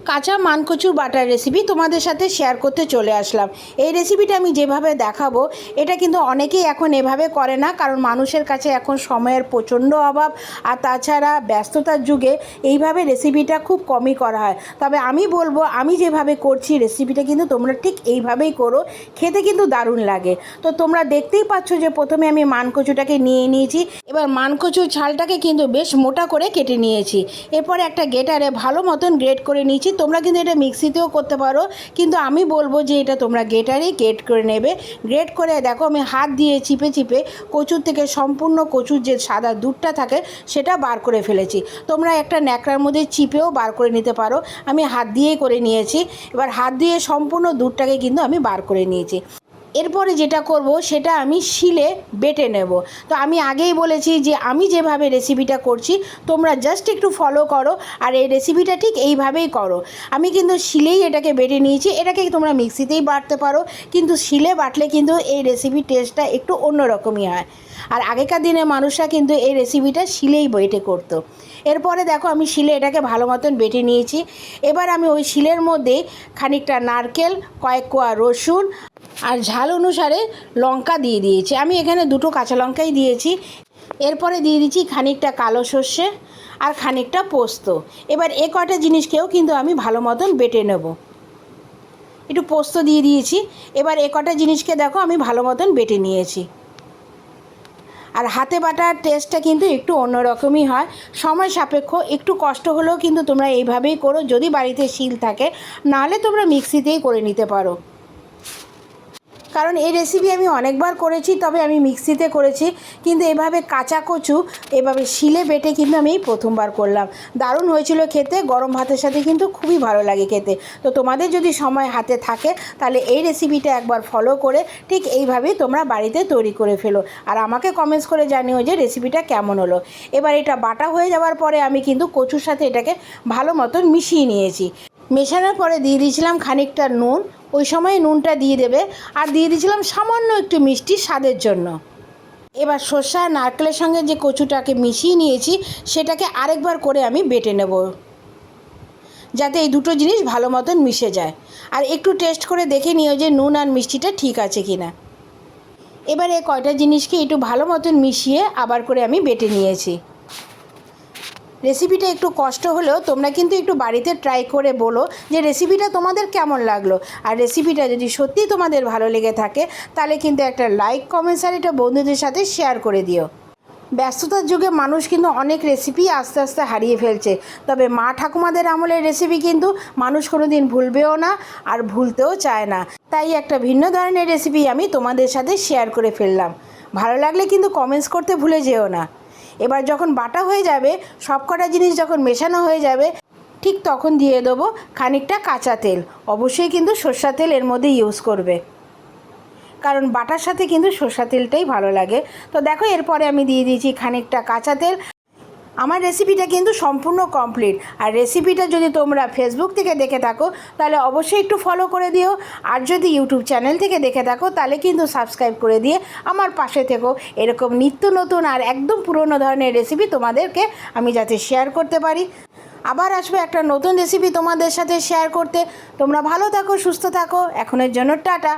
কাঁচা মানকচুর butter recipe তোমাদের সাথে শেয়ার করতে চলে আসলাম। এই রেসিপিটা আমি যেভাবে দেখাবো এটা কিন্তু অনেকেই এখন এভাবে করে না, কারণ মানুষের কাছে এখন সময়ের প্রচণ্ড অভাব, আর তাছাড়া ব্যস্ততার যুগে এইভাবে রেসিপিটা খুব কমই করা হয়। তবে আমি বলবো আমি যেভাবে করছি রেসিপিটা কিন্তু তোমরা ঠিক এইভাবেই করো, খেতে কিন্তু দারুণ লাগে। তো তোমরা দেখতেই পাচ্ছ যে প্রথমে আমি মানকচুটাকে নিয়ে নিয়েছি। এবার মানকচুর ছালটাকে কিন্তু বেশ মোটা করে কেটে নিয়েছি। এরপরে একটা গ্রেটারে ভালো মতন গ্রেট করে নিয়েছি। তোমরা কিন্তু এটা মিক্সিতেও করতে পারো, কিন্তু আমি বলবো যে এটা তোমরা গ্রেটারেই গ্রেট করে নেবে। গ্রেট করে দেখো আমি হাত দিয়ে চিপে চিপে কচুর থেকে সম্পূর্ণ কচুর যে সাদা দুধটা থাকে সেটা বার করে ফেলেছি। তোমরা একটা ন্যাকড়ার মধ্যে চিপেও বার করে নিতে পারো, আমি হাত দিয়েই করে নিয়েছি। এবার হাত দিয়ে সম্পূর্ণ দুধটাকে কিন্তু আমি বার করে নিয়েছি। এরপরে যেটা করব সেটা আমি শিলে বেটে নেব। তো আমি আগেই বলেছি যে আমি যেভাবে রেসিপিটা করছি তোমরা জাস্ট একটু ফলো করো, আর এই রেসিপিটা ঠিক এইভাবেই করো। আমি কিন্তু শিলেই এটাকে বেটে নিয়েছি। এটাকে তোমরা মিক্সিতেই বাটতে পারো, কিন্তু শিলে বাটলে কিন্তু এই রেসিপির টেস্টটা একটু অন্যরকমই হয়। আর আগেকার দিনে মানুষরা কিন্তু এই রেসিপিটা শিলেই বেটে করতো। এরপরে দেখো আমি শিলে এটাকে ভালো মতন বেটে নিয়েছি। এবার আমি ওই শিলের মধ্যে খানিকটা নারকেল, কয়েক কোয়া রসুন আর ঝাল অনুসারে লঙ্কা দিয়ে দিয়েছি। আমি এখানে দুটো কাঁচা লঙ্কাই দিয়েছি। এরপরে দিয়ে দিচ্ছি খানিকটা কালো সর্ষে আর খানিকটা পোস্ত। এবার এ কটা জিনিসকেও কিন্তু আমি ভালো মতন বেটে নেব। একটু পোস্ত দিয়ে দিয়েছি। এবার এ কটা জিনিসকে দেখো আমি ভালো মতন বেটে নিয়েছি। আর হাতে বাটার টেস্টটা কিন্তু একটু অন্যরকমই হয়, সময় সাপেক্ষ, একটু কষ্ট হলেও কিন্তু তোমরা এইভাবেই করো যদি বাড়িতে শিল থাকে, নাহলে তোমরা মিক্সিতেই করে নিতে পারো। কারণ এই রেসিপি আমি অনেকবার করেছি, তবে আমি মিক্সিতে করেছি, কিন্তু এভাবে কাঁচা কচু এভাবে শিলে বেটে কিন্তু আমি প্রথমবার করলাম। দারুণ হয়েছিল খেতে, গরম ভাতের সাথে কিন্তু খুবই ভালো লাগে খেতে। তো তোমাদের যদি সময় হাতে থাকে তাহলে এই রেসিপিটা একবার ফলো করে ঠিক এইভাবেই তোমরা বাড়িতে তৈরি করে ফেলো, আর আমাকে কমেন্টস করে জানিও যে রেসিপিটা কেমন হলো। এবার এটা বাটা হয়ে যাওয়ার পরে আমি কিন্তু কচুর সাথে এটাকে ভালো মতন মিশিয়ে নিয়েছি। মেশানোর পরে দিয়ে দিয়েছিলাম খানিকটা নুন, ওই সময় নুনটা দিয়ে দেবে, আর দিয়ে দিয়েছিলাম সামান্য একটু মিষ্টি স্বাদের জন্য। এবার সর্ষে আর নারকেলের সঙ্গে যে কচুটাকে মিশিয়ে নিয়েছি সেটাকে আরেকবার করে আমি বেটে নেব, যাতে এই দুটো জিনিস ভালো মতন মিশে যায়। আর একটু টেস্ট করে দেখে নিও যে নুন আর মিষ্টিটা ঠিক আছে কি না। এবারে কয়টা জিনিসকে একটু ভালো মতন মিশিয়ে আবার করে আমি বেটে নিয়েছি। রেসিপিটা একটু কষ্ট হলেও তোমরা কিন্তু একটু বাড়িতে ট্রাই করে বলো যে রেসিপিটা তোমাদের কেমন লাগলো। আর রেসিপিটা যদি সত্যিই তোমাদের ভালো লেগে থাকে তাহলে কিন্তু একটা লাইক, কমেন্টস আর এটা বন্ধুদের সাথে শেয়ার করে দিও। ব্যস্ততার যুগে মানুষ কিন্তু অনেক রেসিপি আস্তে আস্তে হারিয়ে ফেলছে, তবে মা ঠাকুমাদের আমলের রেসিপি কিন্তু মানুষ কোনো দিন ভুলবেও না, আর ভুলতেও চায় না। তাই একটা ভিন্ন ধরনের রেসিপি আমি তোমাদের সাথে শেয়ার করে ফেললাম। ভালো লাগলে কিন্তু কমেন্টস করতে ভুলে যেও না। এবার যখন বাটা হয়ে যাবে, সব কটা জিনিস যখন মেশানো হয়ে যাবে, ঠিক তখন দিয়ে দেবো খানিকটা কাঁচা তেল। অবশ্যই কিন্তু সরষের তেল এর মধ্যে ইউজ করবে, কারণ বাটার সাথে কিন্তু সরষের তেলটাই ভালো লাগে। তো দেখো এরপরে আমি দিয়ে দিয়েছি খানিকটা কাঁচা তেল। আমার রেসিপিটা কিন্তু সম্পূর্ণ কমপ্লিট। আর রেসিপিটা যদি তোমরা ফেসবুক থেকে দেখে থাকো তাহলে অবশ্যই একটু ফলো করে দিও, আর যদি ইউটিউব চ্যানেল থেকে দেখে থাকো তাহলে কিন্তু সাবস্ক্রাইব করে দিয়ে আমার পাশে থেকো। এরকম নিত্য নতুন আর একদম পুরনো ধরনের রেসিপি তোমাদেরকে আমি যাতে শেয়ার করতে পারি। আবার আসবে একটা নতুন রেসিপি তোমাদের সাথে শেয়ার করতে। তোমরা ভালো থাকো, সুস্থ থাকো। এখনের জন্য টাটা।